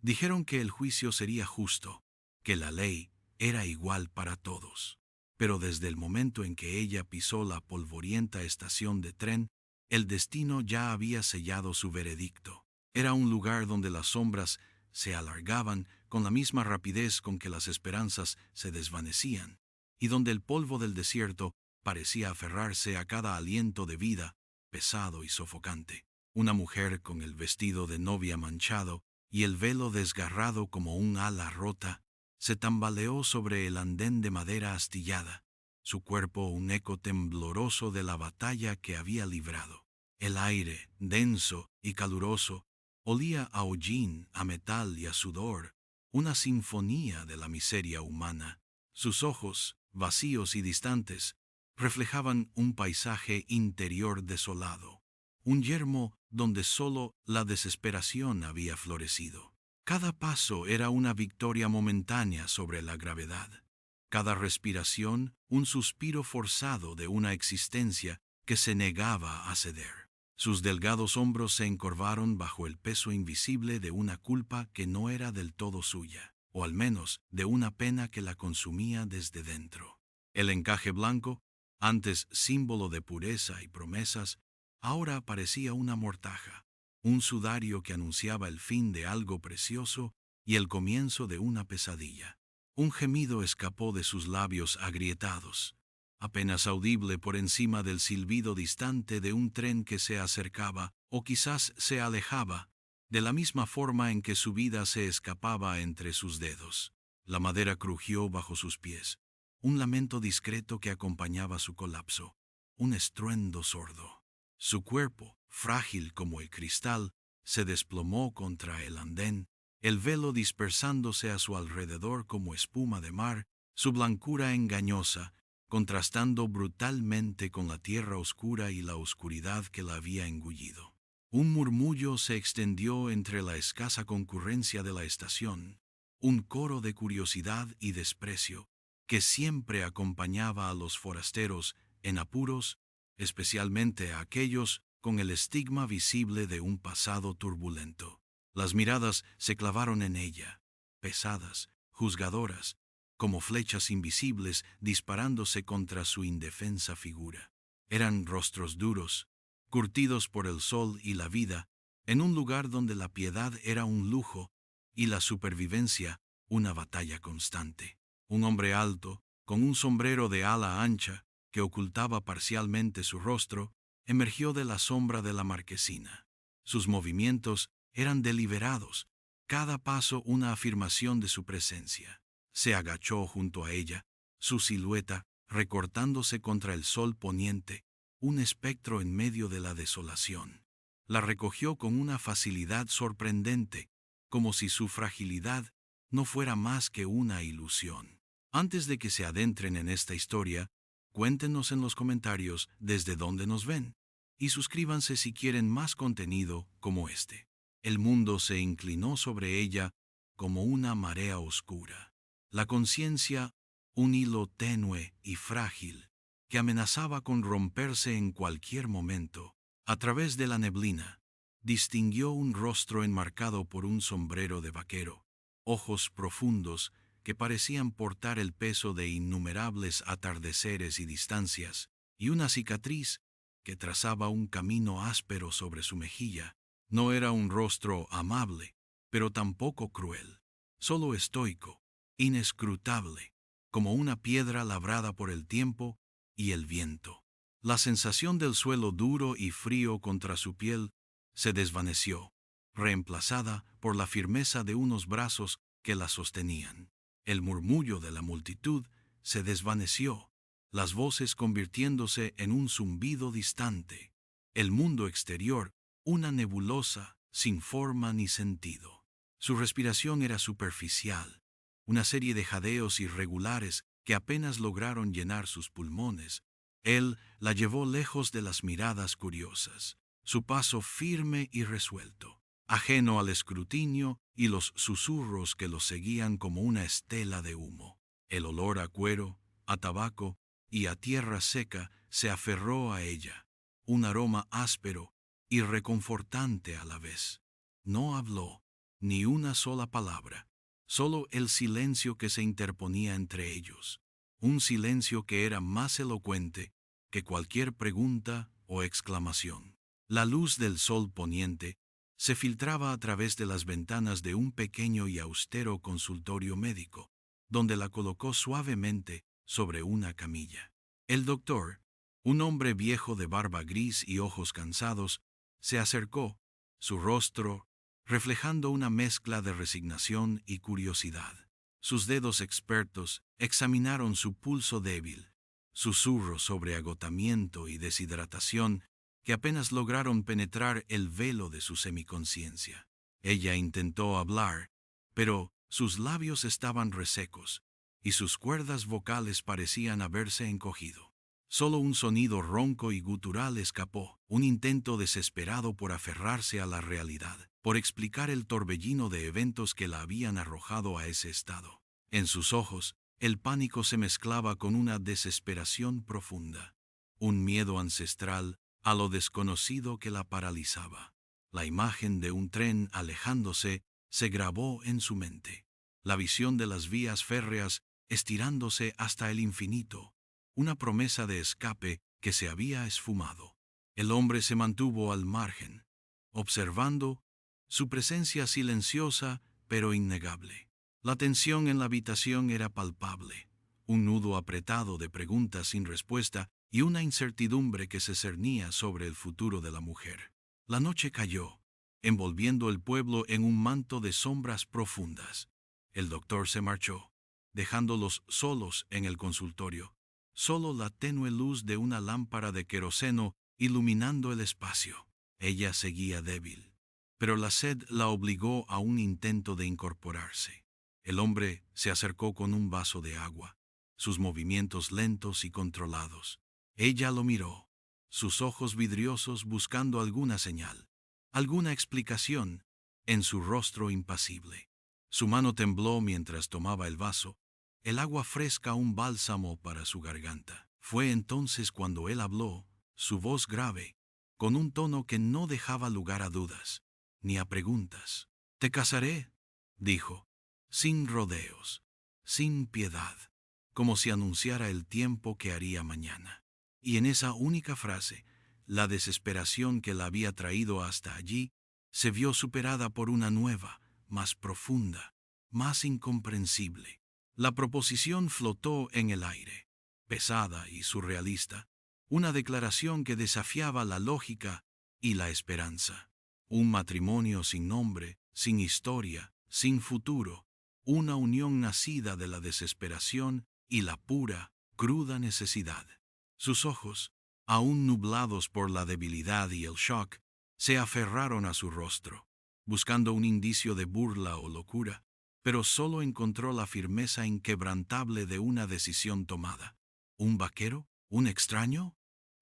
Dijeron que el juicio sería justo, que la ley era igual para todos. Pero desde el momento en que ella pisó la polvorienta estación de tren, el destino ya había sellado su veredicto. Era un lugar donde las sombras se alargaban con la misma rapidez con que las esperanzas se desvanecían, y donde el polvo del desierto parecía aferrarse a cada aliento de vida, pesado y sofocante. Una mujer con el vestido de novia manchado y el velo desgarrado como un ala rota, se tambaleó sobre el andén de madera astillada, su cuerpo un eco tembloroso de la batalla que había librado. El aire, denso y caluroso, olía a hollín, a metal y a sudor, una sinfonía de la miseria humana. Sus ojos, vacíos y distantes, reflejaban un paisaje interior desolado, un yermo donde solo la desesperación había florecido. Cada paso era una victoria momentánea sobre la gravedad. Cada respiración, un suspiro forzado de una existencia que se negaba a ceder. Sus delgados hombros se encorvaron bajo el peso invisible de una culpa que no era del todo suya, o al menos de una pena que la consumía desde dentro. El encaje blanco, antes símbolo de pureza y promesas, ahora parecía una mortaja, un sudario que anunciaba el fin de algo precioso y el comienzo de una pesadilla. Un gemido escapó de sus labios agrietados, apenas audible por encima del silbido distante de un tren que se acercaba o quizás se alejaba, de la misma forma en que su vida se escapaba entre sus dedos. La madera crujió bajo sus pies, un lamento discreto que acompañaba su colapso, un estruendo sordo. Su cuerpo, frágil como el cristal, se desplomó contra el andén, el velo dispersándose a su alrededor como espuma de mar, su blancura engañosa, contrastando brutalmente con la tierra oscura y la oscuridad que la había engullido. Un murmullo se extendió entre la escasa concurrencia de la estación, un coro de curiosidad y desprecio que siempre acompañaba a los forasteros en apuros, especialmente a aquellos con el estigma visible de un pasado turbulento. Las miradas se clavaron en ella, pesadas, juzgadoras, como flechas invisibles disparándose contra su indefensa figura. Eran rostros duros, curtidos por el sol y la vida, en un lugar donde la piedad era un lujo y la supervivencia una batalla constante. Un hombre alto, con un sombrero de ala ancha que ocultaba parcialmente su rostro, emergió de la sombra de la marquesina. Sus movimientos eran deliberados, cada paso una afirmación de su presencia. Se agachó junto a ella, su silueta recortándose contra el sol poniente, un espectro en medio de la desolación. La recogió con una facilidad sorprendente, como si su fragilidad no fuera más que una ilusión. Antes de que se adentren en esta historia, cuéntenos en los comentarios desde dónde nos ven, y suscríbanse si quieren más contenido como este. El mundo se inclinó sobre ella como una marea oscura. La conciencia, un hilo tenue y frágil, que amenazaba con romperse en cualquier momento. A través de la neblina, distinguió un rostro enmarcado por un sombrero de vaquero, ojos profundos que parecían portar el peso de innumerables atardeceres y distancias, y una cicatriz que trazaba un camino áspero sobre su mejilla. No era un rostro amable, pero tampoco cruel, solo estoico, inescrutable, como una piedra labrada por el tiempo y el viento. La sensación del suelo duro y frío contra su piel se desvaneció, reemplazada por la firmeza de unos brazos que la sostenían. El murmullo de la multitud se desvaneció, las voces convirtiéndose en un zumbido distante. El mundo exterior, una nebulosa, sin forma ni sentido. Su respiración era superficial, una serie de jadeos irregulares que apenas lograron llenar sus pulmones. Él la llevó lejos de las miradas curiosas, su paso firme y resuelto, ajeno al escrutinio y los susurros que lo seguían como una estela de humo. El olor a cuero, a tabaco y a tierra seca se aferró a ella, un aroma áspero y reconfortante a la vez. No habló, ni una sola palabra, solo el silencio que se interponía entre ellos, un silencio que era más elocuente que cualquier pregunta o exclamación. La luz del sol poniente se filtraba a través de las ventanas de un pequeño y austero consultorio médico, donde la colocó suavemente sobre una camilla. El doctor, un hombre viejo de barba gris y ojos cansados, se acercó, su rostro reflejando una mezcla de resignación y curiosidad. Sus dedos expertos examinaron su pulso débil, susurros sobre agotamiento y deshidratación que apenas lograron penetrar el velo de su semiconciencia. Ella intentó hablar, pero sus labios estaban resecos y sus cuerdas vocales parecían haberse encogido. Solo un sonido ronco y gutural escapó, un intento desesperado por aferrarse a la realidad, por explicar el torbellino de eventos que la habían arrojado a ese estado. En sus ojos, el pánico se mezclaba con una desesperación profunda, un miedo ancestral a lo desconocido que la paralizaba. La imagen de un tren alejándose se grabó en su mente. La visión de las vías férreas estirándose hasta el infinito, una promesa de escape que se había esfumado. El hombre se mantuvo al margen, observando, su presencia silenciosa pero innegable. La tensión en la habitación era palpable, un nudo apretado de preguntas sin respuesta y una incertidumbre que se cernía sobre el futuro de la mujer. La noche cayó, envolviendo el pueblo en un manto de sombras profundas. El doctor se marchó, dejándolos solos en el consultorio. Solo la tenue luz de una lámpara de queroseno iluminando el espacio. Ella seguía débil, pero la sed la obligó a un intento de incorporarse. El hombre se acercó con un vaso de agua, sus movimientos lentos y controlados. Ella lo miró, sus ojos vidriosos buscando alguna señal, alguna explicación, en su rostro impasible. Su mano tembló mientras tomaba el vaso, el agua fresca un bálsamo para su garganta. Fue entonces cuando él habló, su voz grave, con un tono que no dejaba lugar a dudas, ni a preguntas. «Te casaré», dijo, sin rodeos, sin piedad, como si anunciara el tiempo que haría mañana. Y en esa única frase, la desesperación que la había traído hasta allí se vio superada por una nueva, más profunda, más incomprensible. La proposición flotó en el aire, pesada y surrealista, una declaración que desafiaba la lógica y la esperanza. Un matrimonio sin nombre, sin historia, sin futuro, una unión nacida de la desesperación y la pura, cruda necesidad. Sus ojos, aún nublados por la debilidad y el shock, se aferraron a su rostro, buscando un indicio de burla o locura, pero solo encontró la firmeza inquebrantable de una decisión tomada. ¿Un vaquero? ¿Un extraño?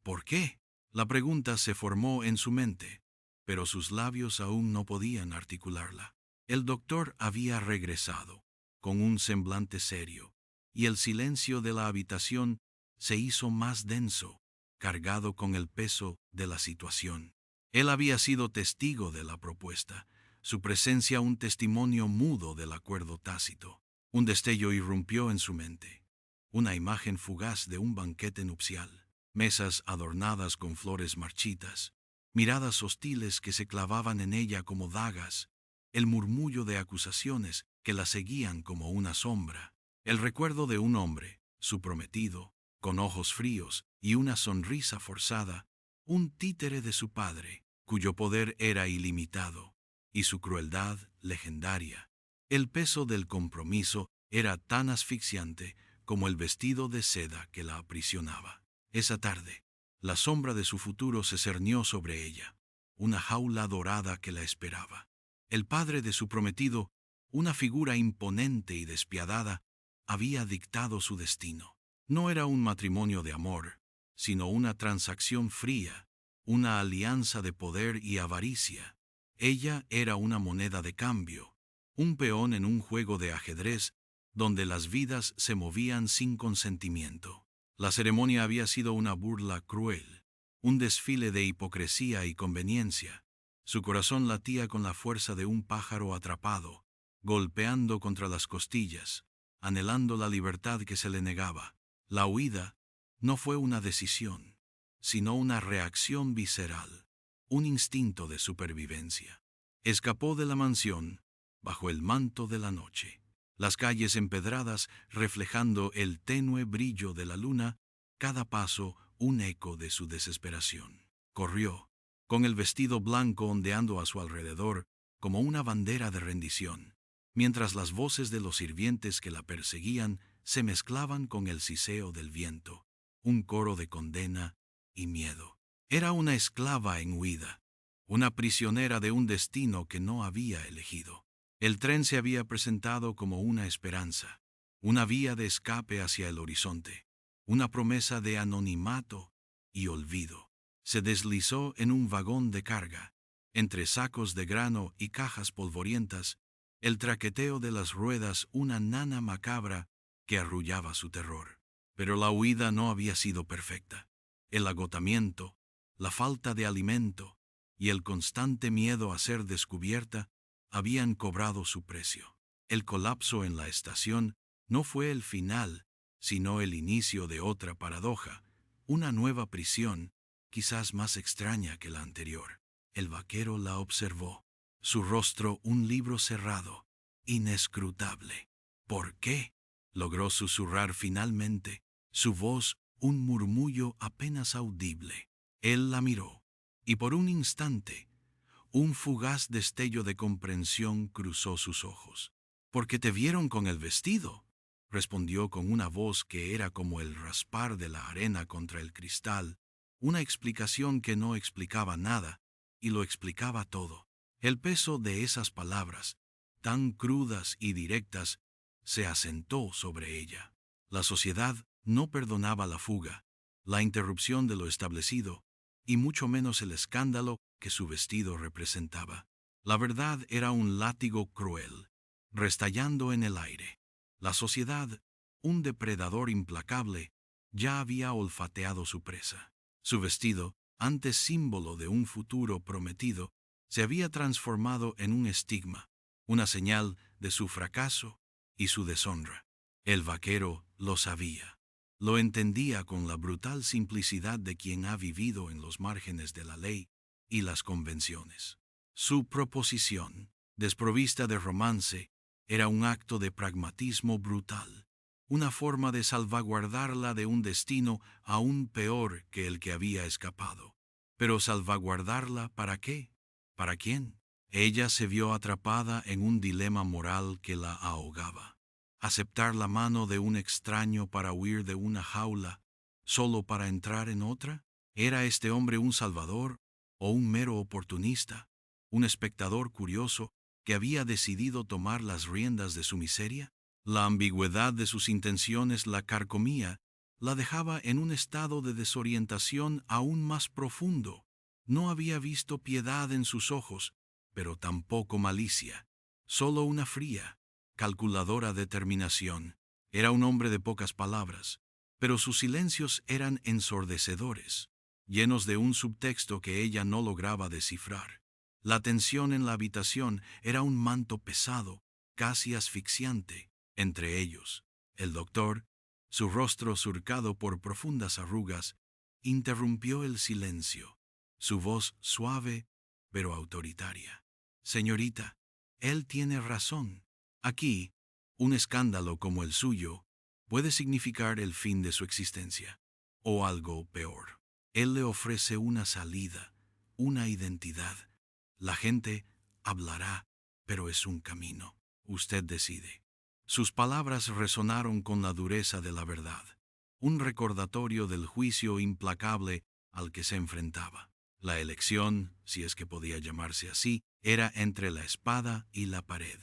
¿Por qué? La pregunta se formó en su mente, pero sus labios aún no podían articularla. El doctor había regresado, con un semblante serio, y el silencio de la habitación se hizo más denso, cargado con el peso de la situación. Él había sido testigo de la propuesta, su presencia un testimonio mudo del acuerdo tácito. Un destello irrumpió en su mente, una imagen fugaz de un banquete nupcial, mesas adornadas con flores marchitas, miradas hostiles que se clavaban en ella como dagas, el murmullo de acusaciones que la seguían como una sombra, el recuerdo de un hombre, su prometido, con ojos fríos y una sonrisa forzada, un títere de su padre, cuyo poder era ilimitado, y su crueldad legendaria. El peso del compromiso era tan asfixiante como el vestido de seda que la aprisionaba. Esa tarde, la sombra de su futuro se cernió sobre ella, una jaula dorada que la esperaba. El padre de su prometido, una figura imponente y despiadada, había dictado su destino. No era un matrimonio de amor, sino una transacción fría, una alianza de poder y avaricia. Ella era una moneda de cambio, un peón en un juego de ajedrez donde las vidas se movían sin consentimiento. La ceremonia había sido una burla cruel, un desfile de hipocresía y conveniencia. Su corazón latía con la fuerza de un pájaro atrapado, golpeando contra las costillas, anhelando la libertad que se le negaba. La huida no fue una decisión, sino una reacción visceral, un instinto de supervivencia. Escapó de la mansión bajo el manto de la noche, las calles empedradas reflejando el tenue brillo de la luna, cada paso un eco de su desesperación. Corrió, con el vestido blanco ondeando a su alrededor como una bandera de rendición, mientras las voces de los sirvientes que la perseguían se mezclaban con el siseo del viento, un coro de condena y miedo. Era una esclava en huida, una prisionera de un destino que no había elegido. El tren se había presentado como una esperanza, una vía de escape hacia el horizonte, una promesa de anonimato y olvido. Se deslizó en un vagón de carga, entre sacos de grano y cajas polvorientas, el traqueteo de las ruedas una nana macabra que arrullaba su terror. Pero la huida no había sido perfecta. El agotamiento, la falta de alimento y el constante miedo a ser descubierta habían cobrado su precio. El colapso en la estación no fue el final, sino el inicio de otra paradoja, una nueva prisión, quizás más extraña que la anterior. El vaquero la observó, su rostro un libro cerrado, inescrutable. ¿Por qué? Logró susurrar finalmente, su voz un murmullo apenas audible. Él la miró, y por un instante, un fugaz destello de comprensión cruzó sus ojos. «Porque te vieron con el vestido», respondió con una voz que era como el raspar de la arena contra el cristal, una explicación que no explicaba nada, y lo explicaba todo. El peso de esas palabras, tan crudas y directas, se asentó sobre ella. La sociedad no perdonaba la fuga, la interrupción de lo establecido, y mucho menos el escándalo que su vestido representaba. La verdad era un látigo cruel, restallando en el aire. La sociedad, un depredador implacable, ya había olfateado su presa. Su vestido, antes símbolo de un futuro prometido, se había transformado en un estigma, una señal de su fracaso y su deshonra. El vaquero lo sabía. Lo entendía con la brutal simplicidad de quien ha vivido en los márgenes de la ley y las convenciones. Su proposición, desprovista de romance, era un acto de pragmatismo brutal, una forma de salvaguardarla de un destino aún peor que el que había escapado. Pero ¿salvaguardarla para qué? ¿Para quién? Ella se vio atrapada en un dilema moral que la ahogaba. ¿Aceptar la mano de un extraño para huir de una jaula, solo para entrar en otra? ¿Era este hombre un salvador o un mero oportunista, un espectador curioso que había decidido tomar las riendas de su miseria? La ambigüedad de sus intenciones la carcomía, la dejaba en un estado de desorientación aún más profundo. No había visto piedad en sus ojos, pero tampoco malicia, solo una fría, calculadora determinación. Era un hombre de pocas palabras, pero sus silencios eran ensordecedores, llenos de un subtexto que ella no lograba descifrar. La tensión en la habitación era un manto pesado, casi asfixiante. Entre ellos, el doctor, su rostro surcado por profundas arrugas, interrumpió el silencio, su voz suave pero autoritaria. «Señorita, él tiene razón. Aquí, un escándalo como el suyo puede significar el fin de su existencia, o algo peor. Él le ofrece una salida, una identidad. La gente hablará, pero es un camino. Usted decide». Sus palabras resonaron con la dureza de la verdad, un recordatorio del juicio implacable al que se enfrentaba. La elección, si es que podía llamarse así, era entre la espada y la pared.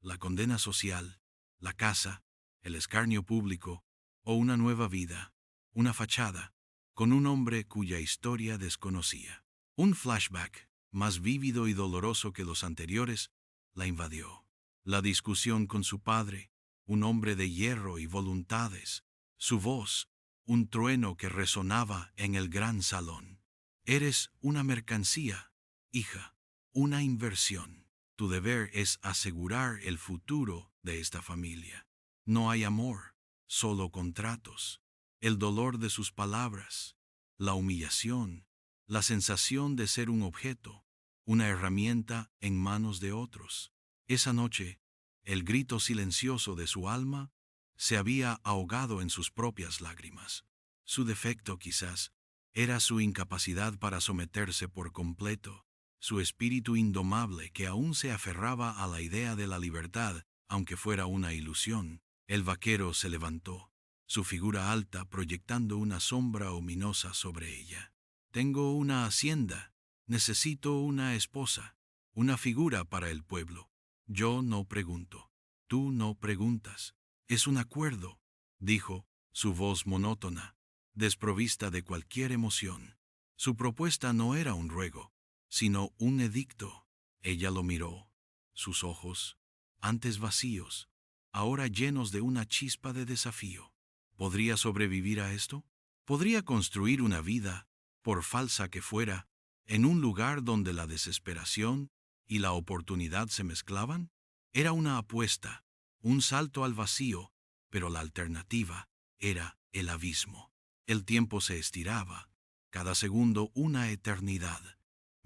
La condena social, la casa, el escarnio público, o una nueva vida, una fachada, con un hombre cuya historia desconocía. Un flashback, más vívido y doloroso que los anteriores, la invadió. La discusión con su padre, un hombre de hierro y voluntades, su voz, un trueno que resonaba en el gran salón. «Eres una mercancía, hija, una inversión. Tu deber es asegurar el futuro de esta familia. No hay amor, solo contratos. El dolor de sus palabras, la humillación, la sensación de ser un objeto, una herramienta en manos de otros. Esa noche, el grito silencioso de su alma se había ahogado en sus propias lágrimas. Su defecto, quizás, era su incapacidad para someterse por completo, su espíritu indomable que aún se aferraba a la idea de la libertad, aunque fuera una ilusión. El vaquero se levantó, su figura alta proyectando una sombra ominosa sobre ella. Tengo una hacienda, necesito una esposa, una figura para el pueblo. Yo no pregunto, tú no preguntas. Es un acuerdo, dijo, su voz monótona, desprovista de cualquier emoción. Su propuesta no era un ruego, sino un edicto. Ella lo miró, sus ojos, antes vacíos, ahora llenos de una chispa de desafío. ¿Podría sobrevivir a esto? ¿Podría construir una vida, por falsa que fuera, en un lugar donde la desesperación y la oportunidad se mezclaban? Era una apuesta, un salto al vacío, pero la alternativa era el abismo. El tiempo se estiraba, cada segundo una eternidad,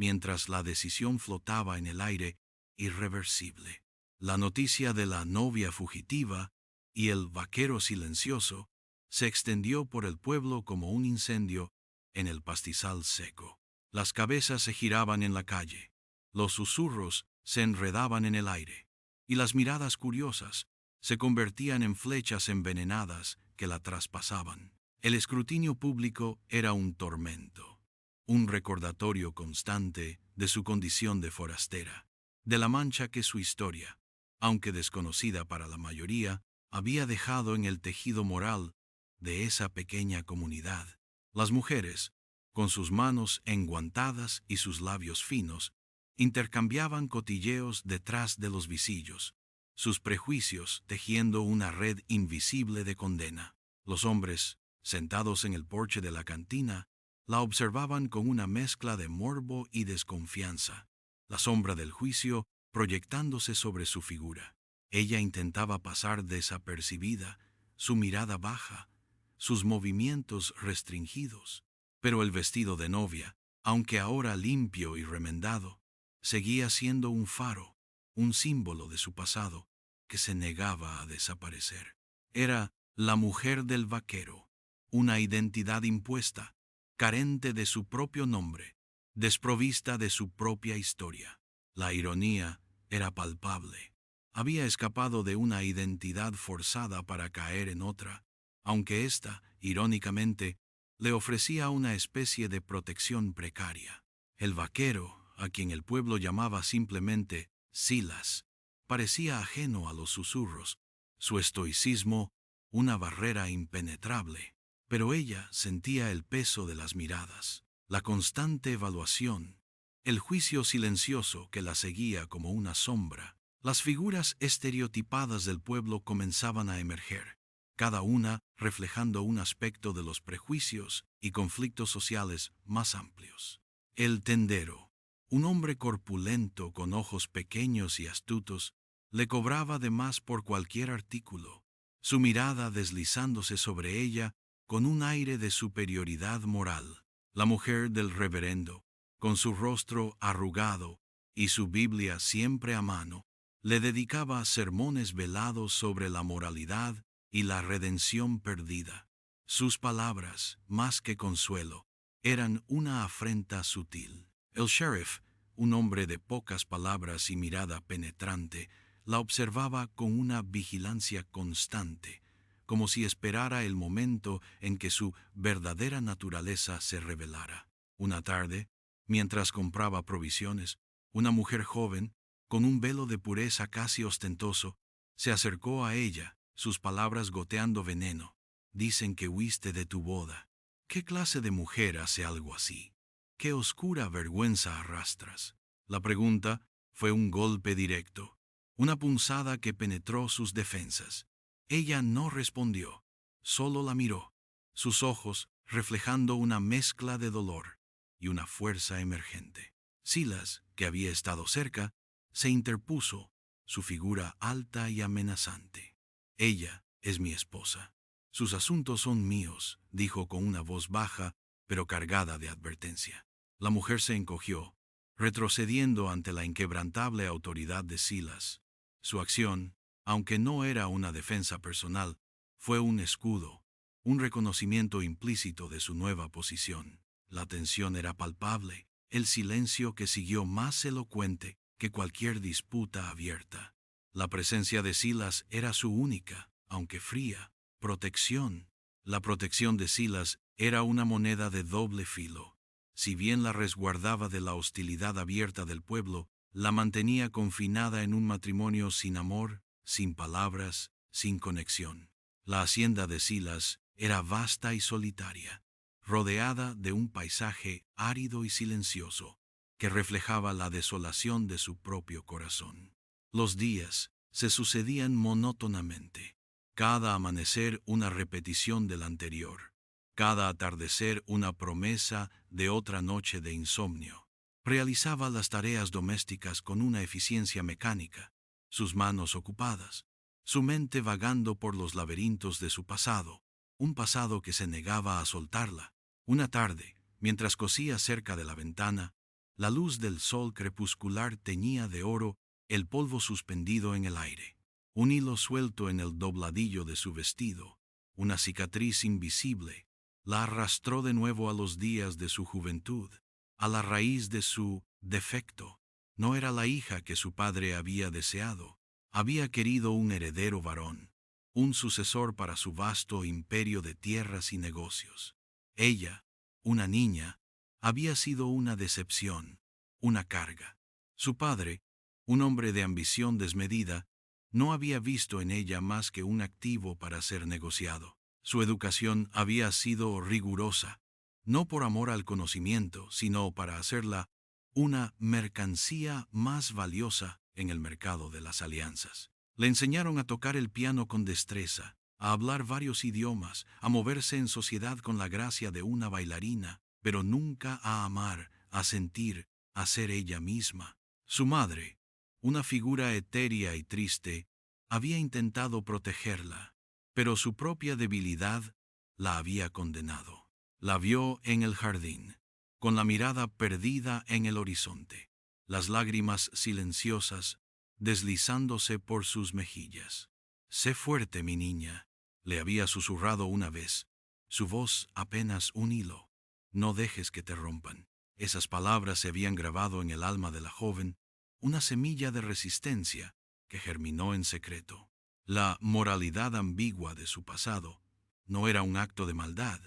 mientras la decisión flotaba en el aire, irreversible. La noticia de la novia fugitiva y el vaquero silencioso se extendió por el pueblo como un incendio en el pastizal seco. Las cabezas se giraban en la calle, los susurros se enredaban en el aire, y las miradas curiosas se convertían en flechas envenenadas que la traspasaban. El escrutinio público era un tormento, un recordatorio constante de su condición de forastera, de la mancha que su historia, aunque desconocida para la mayoría, había dejado en el tejido moral de esa pequeña comunidad. Las mujeres, con sus manos enguantadas y sus labios finos, intercambiaban cotilleos detrás de los visillos, sus prejuicios tejiendo una red invisible de condena. Los hombres, sentados en el porche de la cantina, la observaban con una mezcla de morbo y desconfianza, la sombra del juicio proyectándose sobre su figura. Ella intentaba pasar desapercibida, su mirada baja, sus movimientos restringidos, pero el vestido de novia, aunque ahora limpio y remendado, seguía siendo un faro, un símbolo de su pasado que se negaba a desaparecer. Era la mujer del vaquero, una identidad impuesta, carente de su propio nombre, desprovista de su propia historia. La ironía era palpable. Había escapado de una identidad forzada para caer en otra, aunque ésta, irónicamente, le ofrecía una especie de protección precaria. El vaquero, a quien el pueblo llamaba simplemente Silas, parecía ajeno a los susurros, su estoicismo una barrera impenetrable, pero ella sentía el peso de las miradas, la constante evaluación, el juicio silencioso que la seguía como una sombra. Las figuras estereotipadas del pueblo comenzaban a emerger, cada una reflejando un aspecto de los prejuicios y conflictos sociales más amplios. El tendero, un hombre corpulento con ojos pequeños y astutos, le cobraba de más por cualquier artículo, su mirada deslizándose sobre ella con un aire de superioridad moral. La mujer del reverendo, con su rostro arrugado y su Biblia siempre a mano, le dedicaba sermones velados sobre la moralidad y la redención perdida. Sus palabras, más que consuelo, eran una afrenta sutil. El sheriff, un hombre de pocas palabras y mirada penetrante, la observaba con una vigilancia constante, como si esperara el momento en que su verdadera naturaleza se revelara. Una tarde, mientras compraba provisiones, una mujer joven, con un velo de pureza casi ostentoso, se acercó a ella, sus palabras goteando veneno. Dicen que huiste de tu boda. ¿Qué clase de mujer hace algo así? ¿Qué oscura vergüenza arrastras? La pregunta fue un golpe directo, una punzada que penetró sus defensas. Ella no respondió, solo la miró, sus ojos reflejando una mezcla de dolor y una fuerza emergente. Silas, que había estado cerca, se interpuso, su figura alta y amenazante. Ella es mi esposa. Sus asuntos son míos, dijo con una voz baja, pero cargada de advertencia. La mujer se encogió, retrocediendo ante la inquebrantable autoridad de Silas. Su acción, aunque no era una defensa personal, fue un escudo, un reconocimiento implícito de su nueva posición. La tensión era palpable, el silencio que siguió más elocuente que cualquier disputa abierta. La presencia de Silas era su única, aunque fría, protección. La protección de Silas era una moneda de doble filo. Si bien la resguardaba de la hostilidad abierta del pueblo, la mantenía confinada en un matrimonio sin amor, sin palabras, sin conexión. La hacienda de Silas era vasta y solitaria, rodeada de un paisaje árido y silencioso, que reflejaba la desolación de su propio corazón. Los días se sucedían monótonamente, cada amanecer una repetición del anterior, cada atardecer una promesa de otra noche de insomnio. Realizaba las tareas domésticas con una eficiencia mecánica, sus manos ocupadas, su mente vagando por los laberintos de su pasado, un pasado que se negaba a soltarla. Una tarde, mientras cosía cerca de la ventana, la luz del sol crepuscular teñía de oro el polvo suspendido en el aire. Un hilo suelto en el dobladillo de su vestido, una cicatriz invisible, la arrastró de nuevo a los días de su juventud, a la raíz de su defecto. No era la hija que su padre había deseado. Había querido un heredero varón, un sucesor para su vasto imperio de tierras y negocios. Ella, una niña, había sido una decepción, una carga. Su padre, un hombre de ambición desmedida, no había visto en ella más que un activo para ser negociado. Su educación había sido rigurosa, no por amor al conocimiento, sino para hacerla una mercancía más valiosa en el mercado de las alianzas. Le enseñaron a tocar el piano con destreza, a hablar varios idiomas, a moverse en sociedad con la gracia de una bailarina, pero nunca a amar, a sentir, a ser ella misma. Su madre, una figura etérea y triste, había intentado protegerla, pero su propia debilidad la había condenado. La vio en el jardín, con la mirada perdida en el horizonte, las lágrimas silenciosas deslizándose por sus mejillas. «Sé fuerte, mi niña», le había susurrado una vez, su voz apenas un hilo. «No dejes que te rompan». Esas palabras se habían grabado en el alma de la joven, una semilla de resistencia que germinó en secreto. La moralidad ambigua de su pasado no era un acto de maldad,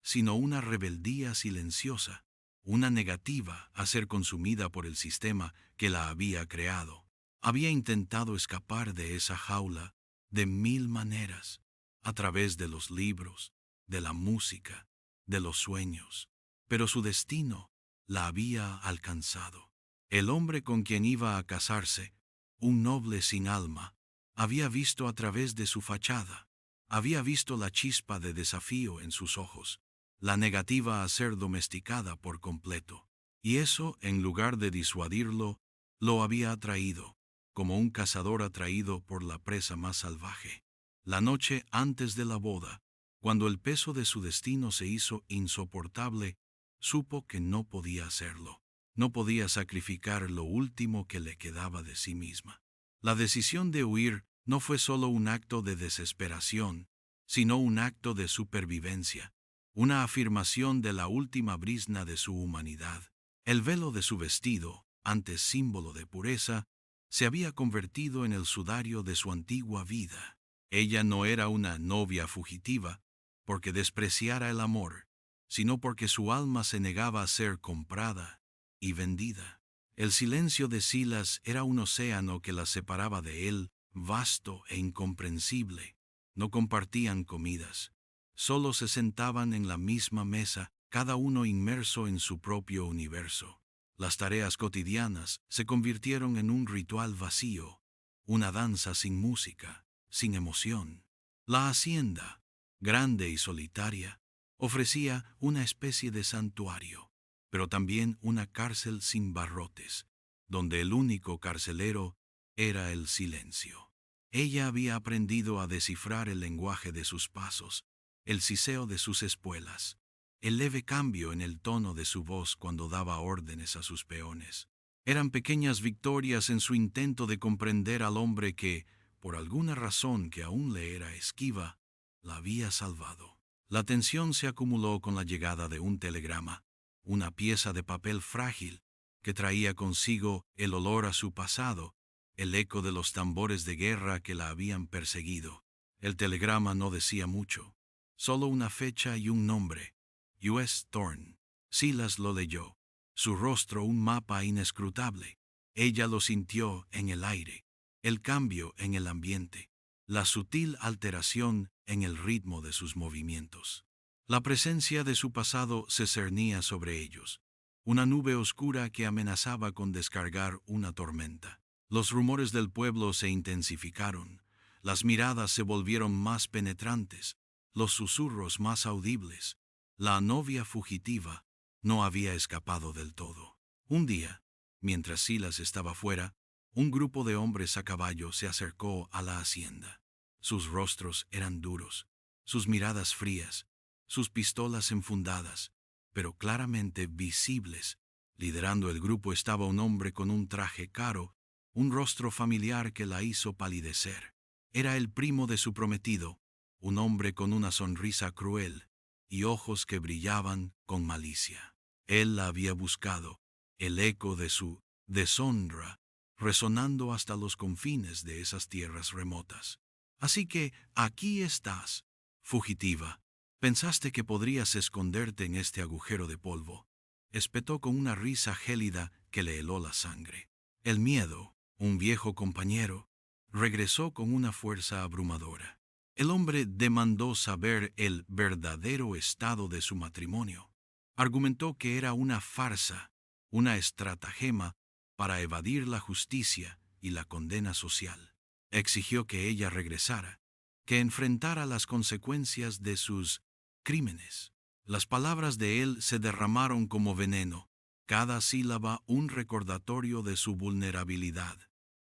sino una rebeldía silenciosa, una negativa a ser consumida por el sistema que la había creado. Había intentado escapar de esa jaula de mil maneras, a través de los libros, de la música, de los sueños, pero su destino la había alcanzado. El hombre con quien iba a casarse, un noble sin alma, había visto a través de su fachada, había visto la chispa de desafío en sus ojos, la negativa a ser domesticada por completo, y eso, en lugar de disuadirlo, lo había atraído, como un cazador atraído por la presa más salvaje. La noche antes de la boda, cuando el peso de su destino se hizo insoportable, supo que no podía hacerlo. No podía sacrificar lo último que le quedaba de sí misma. La decisión de huir no fue solo un acto de desesperación, sino un acto de supervivencia, una afirmación de la última brizna de su humanidad. El velo de su vestido, antes símbolo de pureza, se había convertido en el sudario de su antigua vida. Ella no era una novia fugitiva porque despreciara el amor, sino porque su alma se negaba a ser comprada y vendida. El silencio de Silas era un océano que la separaba de él, vasto e incomprensible. No compartían comidas, solo se sentaban en la misma mesa, cada uno inmerso en su propio universo. Las tareas cotidianas se convirtieron en un ritual vacío, una danza sin música, sin emoción. La hacienda, grande y solitaria, ofrecía una especie de santuario, pero también una cárcel sin barrotes, donde el único carcelero era el silencio. Ella había aprendido a descifrar el lenguaje de sus pasos, el siseo de sus espuelas, el leve cambio en el tono de su voz cuando daba órdenes a sus peones. Eran pequeñas victorias en su intento de comprender al hombre que, por alguna razón que aún le era esquiva, la había salvado. La tensión se acumuló con la llegada de un telegrama, una pieza de papel frágil que traía consigo el olor a su pasado, el eco de los tambores de guerra que la habían perseguido. El telegrama no decía mucho, solo una fecha y un nombre: U.S. Thorne. Silas lo leyó, su rostro un mapa inescrutable. Ella lo sintió en el aire, el cambio en el ambiente, la sutil alteración en el ritmo de sus movimientos. La presencia de su pasado se cernía sobre ellos, una nube oscura que amenazaba con descargar una tormenta. Los rumores del pueblo se intensificaron, las miradas se volvieron más penetrantes, los susurros más audibles. La novia fugitiva no había escapado del todo. Un día, mientras Silas estaba fuera, un grupo de hombres a caballo se acercó a la hacienda. Sus rostros eran duros, sus miradas frías, sus pistolas enfundadas, pero claramente visibles. Liderando el grupo estaba un hombre con un traje caro, un rostro familiar que la hizo palidecer. Era el primo de su prometido, un hombre con una sonrisa cruel y ojos que brillaban con malicia. Él la había buscado, el eco de su deshonra resonando hasta los confines de esas tierras remotas. Así que aquí estás, fugitiva. ¿Pensaste que podrías esconderte en este agujero de polvo? Espetó con una risa gélida que le heló la sangre. El miedo, un viejo compañero, regresó con una fuerza abrumadora. El hombre demandó saber el verdadero estado de su matrimonio. Argumentó que era una farsa, una estratagema para evadir la justicia y la condena social. Exigió que ella regresara, que enfrentara las consecuencias de sus crímenes. Las palabras de él se derramaron como veneno, cada sílaba un recordatorio de su vulnerabilidad,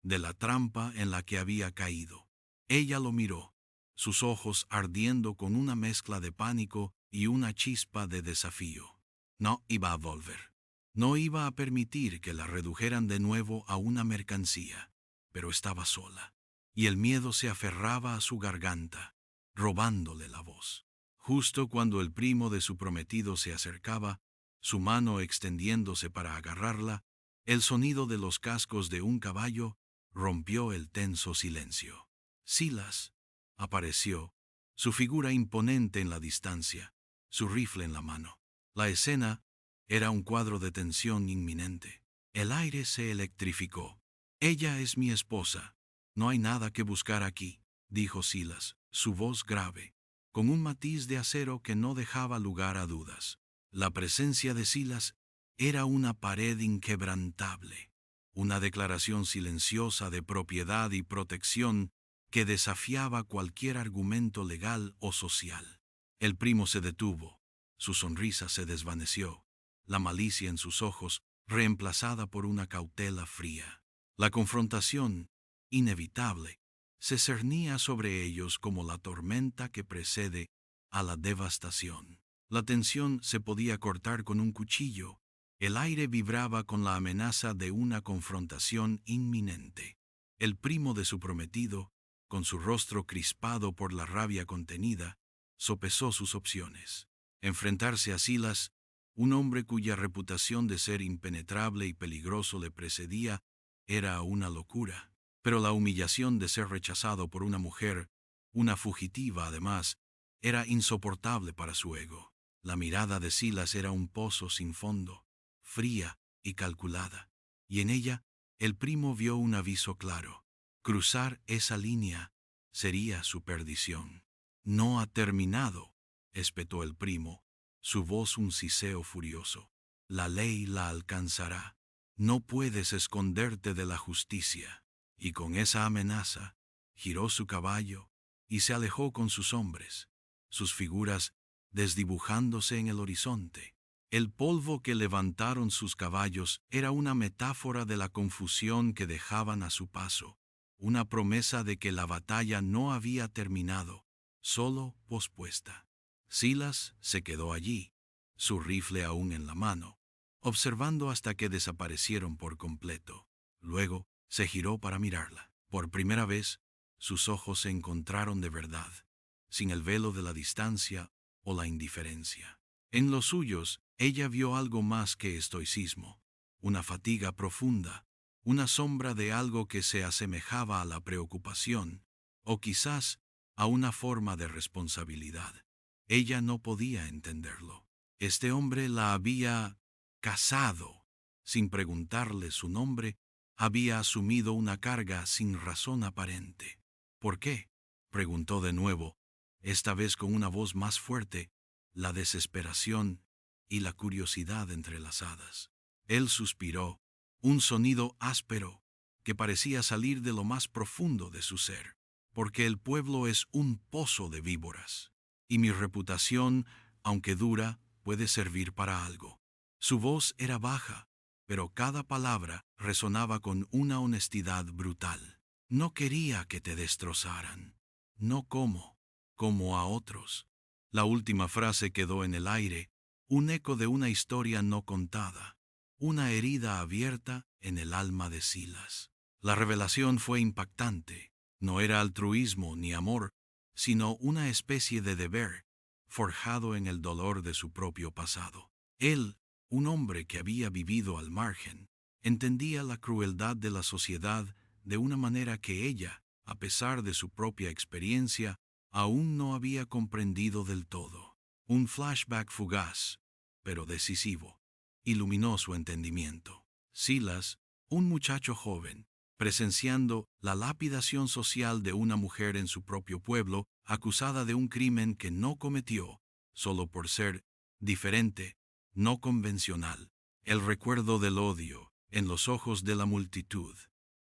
de la trampa en la que había caído. Ella lo miró, sus ojos ardiendo con una mezcla de pánico y una chispa de desafío. No iba a volver. No iba a permitir que la redujeran de nuevo a una mercancía, pero estaba sola, y el miedo se aferraba a su garganta, robándole la voz. Justo cuando el primo de su prometido se acercaba, su mano extendiéndose para agarrarla, el sonido de los cascos de un caballo rompió el tenso silencio. Silas apareció, su figura imponente en la distancia, su rifle en la mano. La escena era un cuadro de tensión inminente. El aire se electrificó. «Ella es mi esposa. No hay nada que buscar aquí», dijo Silas, su voz grave, con un matiz de acero que no dejaba lugar a dudas. La presencia de Silas era una pared inquebrantable, una declaración silenciosa de propiedad y protección que desafiaba cualquier argumento legal o social. El primo se detuvo, su sonrisa se desvaneció, la malicia en sus ojos reemplazada por una cautela fría. La confrontación, inevitable, se cernía sobre ellos como la tormenta que precede a la devastación. La tensión se podía cortar con un cuchillo. El aire vibraba con la amenaza de una confrontación inminente. El primo de su prometido, con su rostro crispado por la rabia contenida, sopesó sus opciones. Enfrentarse a Silas, un hombre cuya reputación de ser impenetrable y peligroso le precedía, era una locura. Pero la humillación de ser rechazado por una mujer, una fugitiva además, era insoportable para su ego. La mirada de Silas era un pozo sin fondo, fría y calculada, y en ella el primo vio un aviso claro. Cruzar esa línea sería su perdición. «No ha terminado», espetó el primo, su voz un siseo furioso. «La ley la alcanzará. No puedes esconderte de la justicia». Y con esa amenaza, giró su caballo y se alejó con sus hombres, sus figuras desdibujándose en el horizonte. El polvo que levantaron sus caballos era una metáfora de la confusión que dejaban a su paso, una promesa de que la batalla no había terminado, solo pospuesta. Silas se quedó allí, su rifle aún en la mano, observando hasta que desaparecieron por completo. Luego se giró para mirarla. Por primera vez, sus ojos se encontraron de verdad, sin el velo de la distancia o la indiferencia. En los suyos, ella vio algo más que estoicismo, una fatiga profunda, una sombra de algo que se asemejaba a la preocupación, o quizás a una forma de responsabilidad. Ella no podía entenderlo. Este hombre la había casado. Sin preguntarle su nombre, había asumido una carga sin razón aparente. ¿Por qué?, preguntó de nuevo, esta vez con una voz más fuerte, la desesperación y la curiosidad entrelazadas. Él suspiró, un sonido áspero que parecía salir de lo más profundo de su ser. Porque el pueblo es un pozo de víboras, y mi reputación, aunque dura, puede servir para algo. Su voz era baja, pero cada palabra resonaba con una honestidad brutal. No quería que te destrozaran. No como a otros. La última frase quedó en el aire, un eco de una historia no contada, una herida abierta en el alma de Silas. La revelación fue impactante. No era altruismo ni amor, sino una especie de deber, forjado en el dolor de su propio pasado. Él, un hombre que había vivido al margen, entendía la crueldad de la sociedad de una manera que ella, a pesar de su propia experiencia, aún no había comprendido del todo. Un flashback fugaz, pero decisivo, iluminó su entendimiento. Silas, un muchacho joven, presenciando la lapidación social de una mujer en su propio pueblo, acusada de un crimen que no cometió, solo por ser diferente, no convencional. El recuerdo del odio en los ojos de la multitud,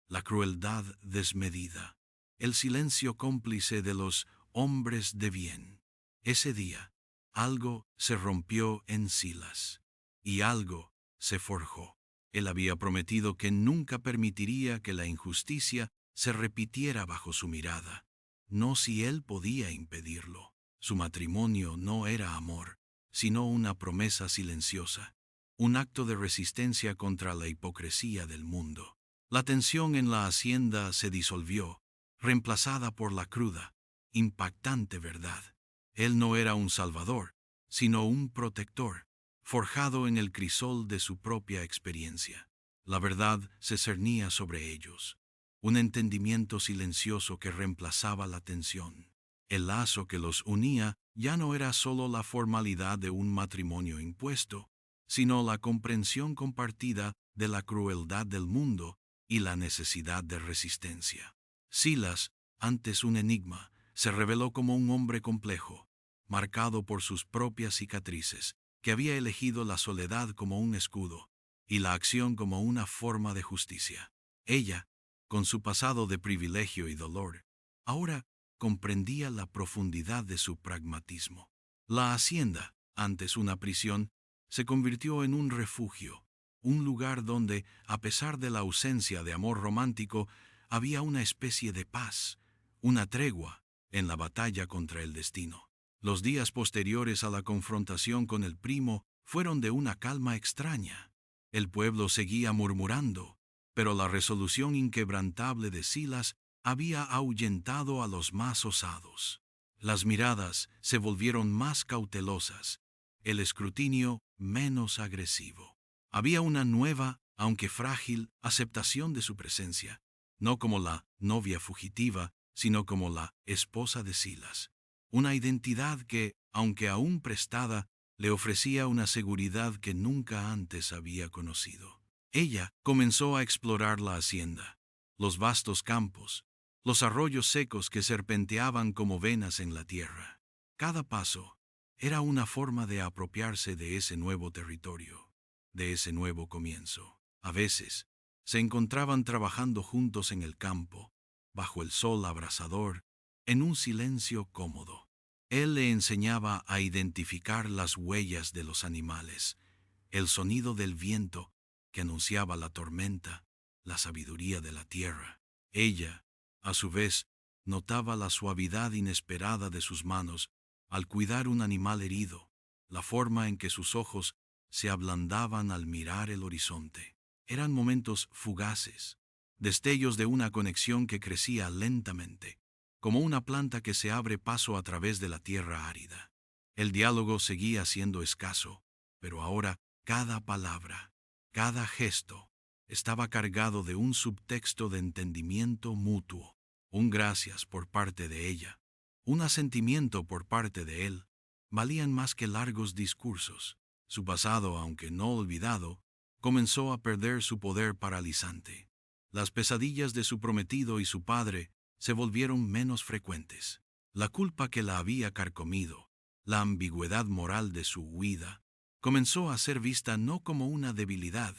la crueldad desmedida, el silencio cómplice de los hombres de bien. Ese día, algo se rompió en Silas, y algo se forjó. Él había prometido que nunca permitiría que la injusticia se repitiera bajo su mirada, no si él podía impedirlo. Su matrimonio no era amor, sino una promesa silenciosa, un acto de resistencia contra la hipocresía del mundo. La tensión en la hacienda se disolvió, reemplazada por la cruda, impactante verdad. Él no era un salvador, sino un protector, forjado en el crisol de su propia experiencia. La verdad se cernía sobre ellos, un entendimiento silencioso que reemplazaba la tensión. El lazo que los unía ya no era solo la formalidad de un matrimonio impuesto, sino la comprensión compartida de la crueldad del mundo y la necesidad de resistencia. Silas, antes un enigma, se reveló como un hombre complejo, marcado por sus propias cicatrices, que había elegido la soledad como un escudo y la acción como una forma de justicia. Ella, con su pasado de privilegio y dolor, ahora comprendía la profundidad de su pragmatismo. La hacienda, antes una prisión, se convirtió en un refugio, un lugar donde, a pesar de la ausencia de amor romántico, había una especie de paz, una tregua en la batalla contra el destino. Los días posteriores a la confrontación con el primo fueron de una calma extraña. El pueblo seguía murmurando, pero la resolución inquebrantable de Silas había ahuyentado a los más osados. Las miradas se volvieron más cautelosas, el escrutinio menos agresivo. Había una nueva, aunque frágil, aceptación de su presencia, no como la novia fugitiva, sino como la esposa de Silas. Una identidad que, aunque aún prestada, le ofrecía una seguridad que nunca antes había conocido. Ella comenzó a explorar la hacienda, los vastos campos, los arroyos secos que serpenteaban como venas en la tierra. Cada paso era una forma de apropiarse de ese nuevo territorio, de ese nuevo comienzo. A veces, se encontraban trabajando juntos en el campo, bajo el sol abrasador, en un silencio cómodo. Él le enseñaba a identificar las huellas de los animales, el sonido del viento que anunciaba la tormenta, la sabiduría de la tierra. Ella, a su vez, notaba la suavidad inesperada de sus manos al cuidar un animal herido, la forma en que sus ojos se ablandaban al mirar el horizonte. Eran momentos fugaces, destellos de una conexión que crecía lentamente, como una planta que se abre paso a través de la tierra árida. El diálogo seguía siendo escaso, pero ahora cada palabra, cada gesto, estaba cargado de un subtexto de entendimiento mutuo, un gracias por parte de ella, un asentimiento por parte de él, valían más que largos discursos. Su pasado, aunque no olvidado, comenzó a perder su poder paralizante. Las pesadillas de su prometido y su padre se volvieron menos frecuentes. La culpa que la había carcomido, la ambigüedad moral de su huida, comenzó a ser vista no como una debilidad,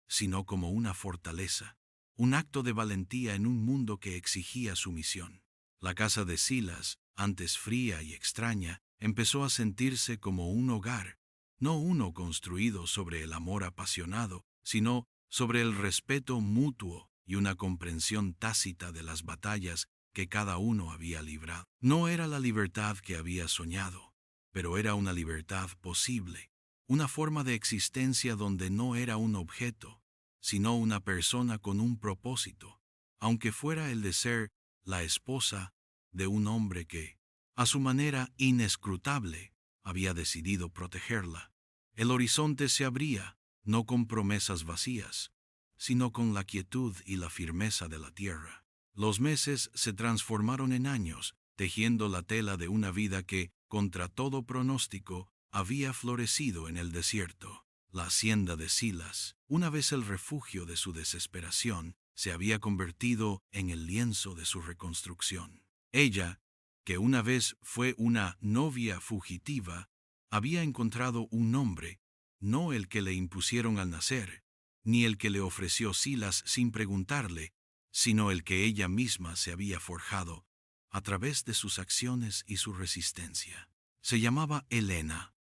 sino como una fortaleza, un acto de valentía en un mundo que exigía sumisión. La casa de Silas, antes fría y extraña, empezó a sentirse como un hogar, no uno construido sobre el amor apasionado, sino sobre el respeto mutuo y una comprensión tácita de las batallas que cada uno había librado. No era la libertad que había soñado, pero era una libertad posible, una forma de existencia donde no era un objeto, sino una persona con un propósito, aunque fuera el de ser la esposa de un hombre que, a su manera inescrutable, había decidido protegerla. El horizonte se abría, no con promesas vacías, sino con la quietud y la firmeza de la tierra. Los meses se transformaron en años, tejiendo la tela de una vida que, contra todo pronóstico, había florecido en el desierto. La hacienda de Silas, una vez el refugio de su desesperación, se había convertido en el lienzo de su reconstrucción. Ella, que una vez fue una novia fugitiva, había encontrado un nombre, no el que le impusieron al nacer, ni el que le ofreció Silas sin preguntarle, sino el que ella misma se había forjado a través de sus acciones y su resistencia. Se llamaba Helena,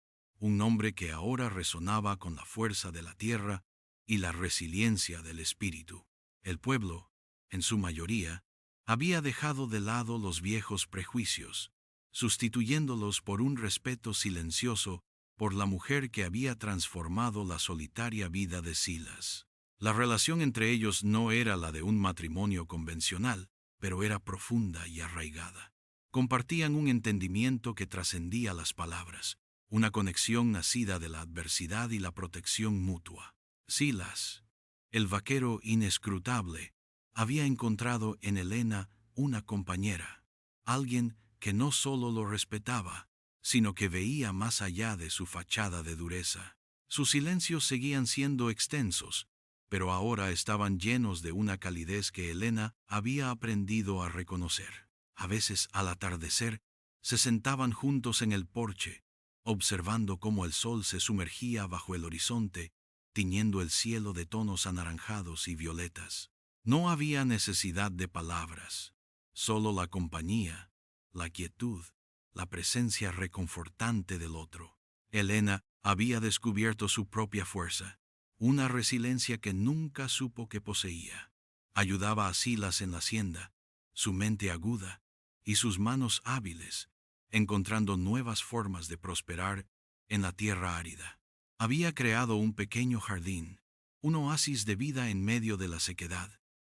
un nombre que ahora resonaba con la fuerza de la tierra y la resiliencia del espíritu. El pueblo, en su mayoría, había dejado de lado los viejos prejuicios, sustituyéndolos por un respeto silencioso por la mujer que había transformado la solitaria vida de Silas. La relación entre ellos no era la de un matrimonio convencional, pero era profunda y arraigada. Compartían un entendimiento que trascendía las palabras, una conexión nacida de la adversidad y la protección mutua. Silas, el vaquero inescrutable, había encontrado en Helena una compañera, alguien que no solo lo respetaba, sino que veía más allá de su fachada de dureza. Sus silencios seguían siendo extensos, pero ahora estaban llenos de una calidez que Helena había aprendido a reconocer. A veces, al atardecer, se sentaban juntos en el porche, observando cómo el sol se sumergía bajo el horizonte, tiñendo el cielo de tonos anaranjados y violetas. No había necesidad de palabras, solo la compañía, la quietud, la presencia reconfortante del otro. Helena había descubierto su propia fuerza, una resiliencia que nunca supo que poseía. Ayudaba a Silas en la hacienda, su mente aguda y sus manos hábiles, encontrando nuevas formas de prosperar en la tierra árida. Había creado un pequeño jardín, un oasis de vida en medio de la sequedad,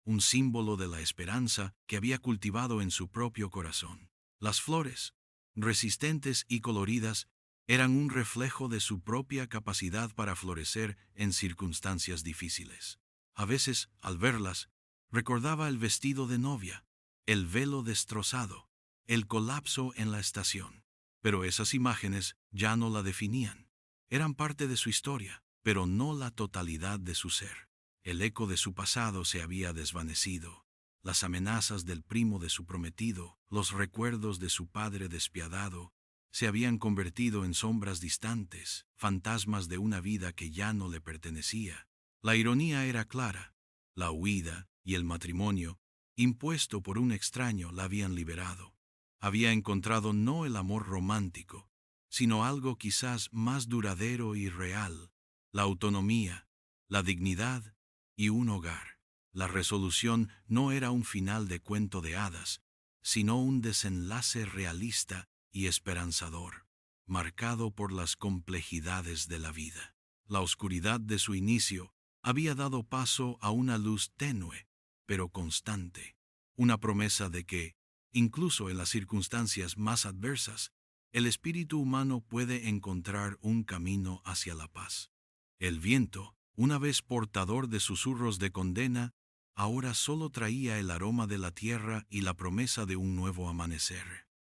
un símbolo de la esperanza que había cultivado en su propio corazón. Las flores, resistentes y coloridas, eran un reflejo de su propia capacidad para florecer en circunstancias difíciles. A veces, al verlas, recordaba el vestido de novia, el velo destrozado, el colapso en la estación. Pero esas imágenes ya no la definían. Eran parte de su historia, pero no la totalidad de su ser. El eco de su pasado se había desvanecido. Las amenazas del primo de su prometido, los recuerdos de su padre despiadado, se habían convertido en sombras distantes, fantasmas de una vida que ya no le pertenecía. La ironía era clara. La huida y el matrimonio, impuesto por un extraño, la habían liberado. Había encontrado no el amor romántico, sino algo quizás más duradero y real, la autonomía, la dignidad y un hogar. La resolución no era un final de cuento de hadas, sino un desenlace realista y esperanzador, marcado por las complejidades de la vida. La oscuridad de su inicio había dado paso a una luz tenue, pero constante, una promesa de que, incluso en las circunstancias más adversas, el espíritu humano puede encontrar un camino hacia la paz. El viento, una vez portador de susurros de condena, ahora solo traía el aroma de la tierra y la promesa de un nuevo amanecer.